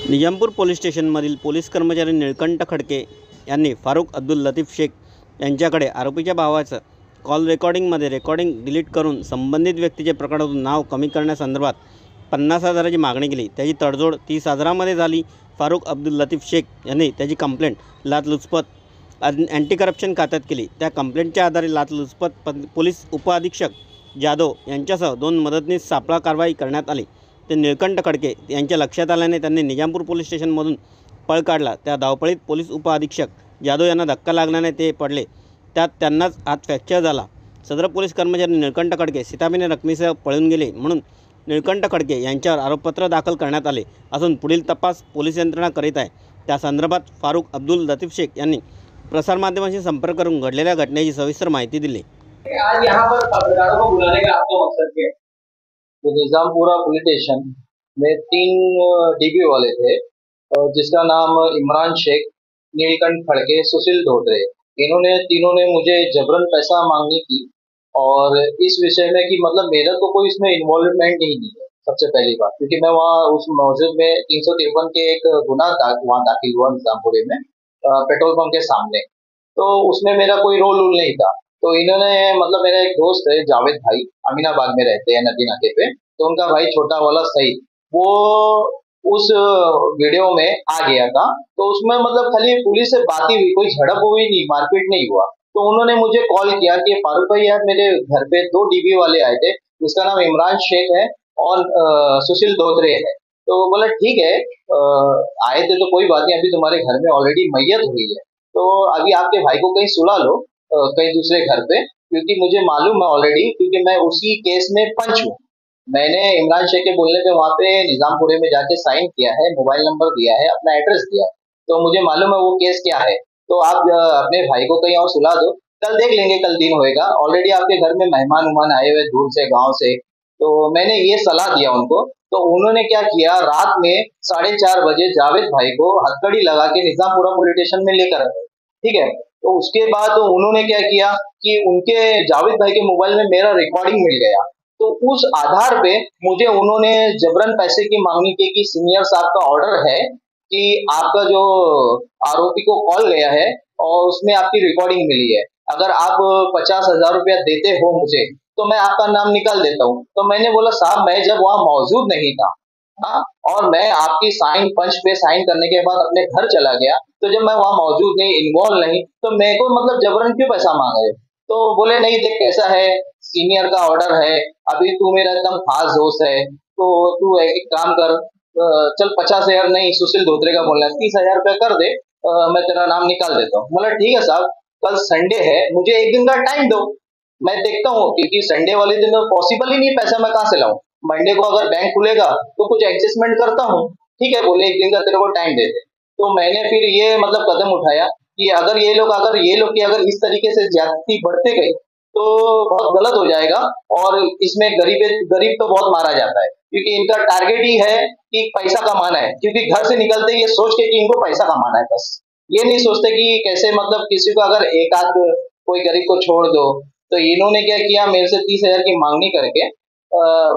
Nizampur police स्टेशनमधील police कर्मचारी निळकंठ खडके यांनी फारुख अब्दुल लतीफ शेख यांच्याकडे आरोपीच्या भावाचं कॉल रेकॉर्डिंग डिलीट करून संबंधित व्यक्तीचे प्रकरणातून नाव कमी करण्यासंदर्भात 50,000ची मागणी केली। त्याची तडजोड 30,000मध्ये झाली। फारुख अब्दुल लतीफ शेख यांनी त्याची कंप्लेंट लाचलुचपत अँटी करप्शन खात्यात केली। त्या कंप्लेंटच्या आधारे लाचलुचपत पोलीस उपअधीक्षक जाधव यांच्यासह 2 मदतनीस सापळा कारवाई करण्यात आली। ते निळकंठ खडके यांच्या लक्षात आल्याने त्यांनी निजामपूर पोलीस स्टेशनमधून पळ काढला। त्या धावपळीत पोलीस उपअधीक्षक जाधव यांना धक्का लागल्याने ते पडले, त्यात त्यांनाच हात फ्रॅक्चर झाला। सदर पोलीस कर्मचारी निळकंठ खडके सीताबीने रकमेसह पळून गेले म्हणून निळकंठ खडके यांच्यावर आरोपपत्र दाखल करण्यात आले असून पुढील तपास पोलीस यंत्रणा करीत आहे। त्या संदर्भात फारुख अब्दुल लतीफ शेख यांनी प्रसारमाध्यमांशी संपर्क करून घडलेल्या घटनेची सविस्तर माहिती दिली। आज यहाँ पर पत्रकारों को बुलाने का आपका मकसद क्या है? तो निजामपुरा पुलिस स्टेशन में 3 डीबी वाले थे, जिसका नाम इमरान शेख, नीलकंठ खड़के, सुशील धोत्रे। इन्होंने तीनों ने मुझे जबरन पैसा मांगनी की और इस विषय में कि मतलब मेरा तो कोई इसमें इन्वॉल्वमेंट ही नहीं है। सबसे पहली बात, क्योंकि मैं वहाँ उस मस्जिद में 353 के एक गुना वहाँ दाखिल हुआ निजामपुरे में, पेट्रोल पंप के सामने। तो उसमें मेरा कोई रोल नहीं था। तो इन्होंने मतलब मेरा एक दोस्त है जावेद भाई, अमीनाबाद में रहते हैं नदी नाके पे, तो उनका भाई छोटा वाला सईद, वो उस वीडियो में आ गया था। तो उसमें मतलब खाली पुलिस से बात ही हुई, कोई झड़प हुई नहीं, मारपीट नहीं हुआ। तो उन्होंने मुझे कॉल किया कि फारूक भाई यार मेरे घर पे 2 डीबी वाले आए थे, जिसका नाम इमरान शेख है और सुशील धोत्रे है। तो बोला ठीक है, आए थे तो कोई बात नहीं, अभी तुम्हारे घर में ऑलरेडी मैयत हुई है, तो अभी आपके भाई को कहीं सुला लो कहीं दूसरे घर पे, क्योंकि मुझे मालूम है ऑलरेडी, क्योंकि मैं उसी केस में पंच हूँ। मैंने इमरान शेख के बोलने पे वहाँ पे निजामपुरे में जाके साइन किया है, मोबाइल नंबर दिया है, अपना एड्रेस दिया है, तो मुझे मालूम है वो केस क्या है। तो आप अपने भाई को कहीं और सुला दो, कल देख लेंगे, कल दिन होएगा। ऑलरेडी आपके घर में मेहमान उमान आए हुए दूर से, गाँव से। तो मैंने ये सलाह दिया उनको। तो उन्होंने क्या किया, रात में 4:30 बजे जावेद भाई को हथकड़ी लगा के निजामपुरा पुलिस स्टेशन में लेकर आए। ठीक है, तो उसके बाद तो उन्होंने क्या किया कि उनके जावेद भाई के मोबाइल में मेरा रिकॉर्डिंग मिल गया। तो उस आधार पे मुझे उन्होंने जबरन पैसे की मांगनी की कि सीनियर साहब का ऑर्डर है कि आपका जो आरोपी को कॉल गया है और उसमें आपकी रिकॉर्डिंग मिली है, अगर आप 50,000 रुपया देते हो मुझे तो मैं आपका नाम निकाल देता हूँ। तो मैंने बोला साहब मैं जब वहां मौजूद नहीं था, हाँ, और मैं आपकी साइन पंच पे साइन करने के बाद अपने घर चला गया, तो जब मैं वहां मौजूद नहीं, इन्वॉल्व नहीं, तो मेरे को मतलब जबरन क्यों पैसा मांग रहे? तो बोले नहीं देख कैसा है, सीनियर का ऑर्डर है, अभी तू मेरा एकदम खास दोस्त है, तो तू एक काम कर, चल 50,000 नहीं, सुशील धोत्रे का बोलना है, 30,000 रुपया कर दे, मैं तेरा नाम निकाल देता हूँ। बोला ठीक है साहब, कल संडे है, मुझे 1 दिन का टाइम दो, मैं देखता हूँ, क्योंकि संडे वाले दिन तो पॉसिबल ही नहीं, पैसा मैं कहाँ से लाऊं। मंडे को अगर बैंक खुलेगा तो कुछ एडजस्टमेंट करता हूँ। ठीक है, बोले 1 दिन का तेरे को टाइम दे दे। तो मैंने फिर ये मतलब कदम उठाया कि अगर ये लोग की अगर इस तरीके से ज्यादती बढ़ते गए तो बहुत गलत हो जाएगा, और इसमें गरीब तो बहुत मारा जाता है, क्योंकि इनका टारगेट ही है कि पैसा कमाना है, क्योंकि घर से निकलते ये सोच के कि इनको पैसा कमाना है, बस ये नहीं सोचते कि कैसे मतलब किसी को अगर एक आध कोई गरीब को छोड़ दो। तो इन्होंने क्या किया, मेरे से 30,000 की मांगनी करके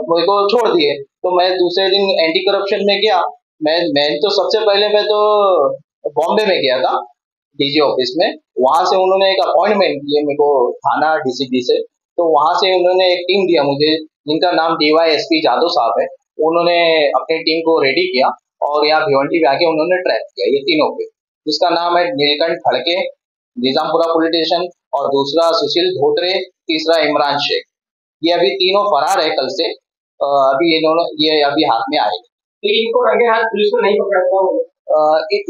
मेरे को छोड़ दिए। तो मैं दूसरे दिन एंटी करप्शन में गया। मैं तो सबसे पहले मैं तो बॉम्बे में गया था, डीजी ऑफिस में। वहां से उन्होंने एक अपॉइंटमेंट दिए मेरे को थाना डीसीपी से। तो वहां से उन्होंने एक टीम दिया मुझे, जिनका नाम डीवाईएसपी जादव साहब है। उन्होंने अपनी टीम को रेडी किया और यहाँ भिवंडी में आके उन्होंने ट्रैप किया ये तीनों पे, जिसका नाम है नीलकंठ खड़के, निजामपुरा पुलिस स्टेशन, और दूसरा सुशील धोत्रे, तीसरा इमरान शेख। ये अभी तीनों फरार है कल से। अभी ये अभी हाथ में आए। तो इनको रंगे हाथ पुलिस को नहीं पकड़ता हूँ।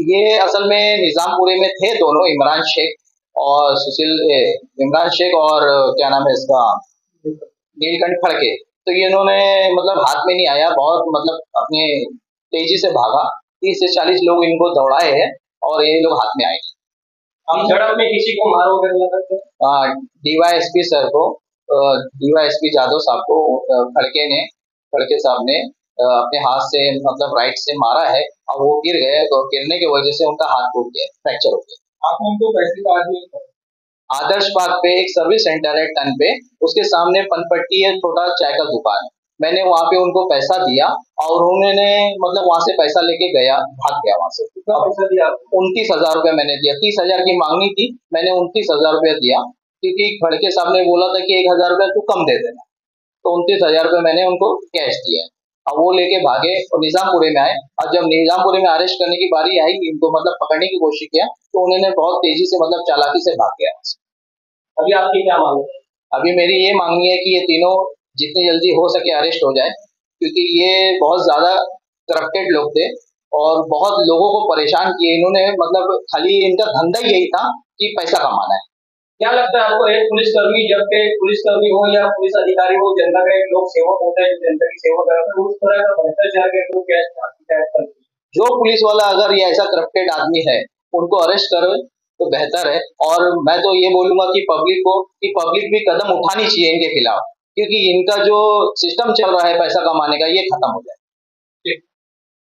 ये असल में निजामपुरे में थे दोनों, इमरान शेख और इमरान शेख और क्या नाम है इसका, नीलकंठ खड़के। तो ये इन्होंने मतलब हाथ में नहीं आया, बहुत मतलब अपने तेजी से भागा। 30 से 40 लोग इनको दौड़ाए हैं और ये लोग हाथ में आए। आप झड़प में किसी को मारोगे? डीवाईएसपी सर को, डीवाईएसपी जादव साहब को खड़के साहब ने अपने हाथ से मतलब राइट से मारा है, और वो गिर गए। तो गिरने की वजह से उनका हाथ टूट गया, फ्रैक्चर हो गया। आप उनको कैसे आदमी? आदर्श पार्क पे एक सर्विस सेंटर है टन पे, उसके सामने पनपट्टी है, छोटा चाय का दुकान है। मैंने वहाँ पे उनको पैसा दिया और उन्होंने मतलब वहाँ से पैसा लेके भाग गया वहाँ से। कितना पैसा दिया आपको? 29,000 रुपया मैंने दिया। 30,000 की मांगनी थी, मैंने 29,000 रुपया दिया, क्योंकि खड़के साहब ने बोला था कि 1,000 रुपया तू कम दे देना। तो 29,000 रुपये मैंने उनको कैश दिया। अब वो लेके भागे और निजामपुरे में आए, और जब निजामपुरे में अरेस्ट करने की बारी आई, इनको मतलब पकड़ने की कोशिश किया, तो उन्होंने बहुत तेजी से मतलब चालाकी से भाग गया। अभी आपकी क्या मांग है? अभी मेरी ये मांगनी है कि ये तीनों जितनी जल्दी हो सके अरेस्ट हो जाए, क्योंकि ये बहुत ज्यादा करप्टेड लोग थे और बहुत लोगों को परेशान किए इन्होंने। मतलब खाली इनका धंधा ही यही था कि पैसा कमाना है। क्या लगता है आपको, एक पुलिसकर्मी जब के पुलिसकर्मी हो या पुलिस अधिकारी हो, जनता का एक लोक सेवक होता है, जनता की सेवा करता है, उस तरह का भ्रष्टाचार के थ्रू क्या शिकायत करती है? जो पुलिस वाला अगर ये ऐसा करप्टेड आदमी है, उनको अरेस्ट करो तो बेहतर है। और मैं तो ये बोलूंगा कि पब्लिक भी कदम उठानी चाहिए इनके खिलाफ, क्योंकि इनका जो सिस्टम चल रहा है पैसा कमाने का, ये खत्म हो जाए।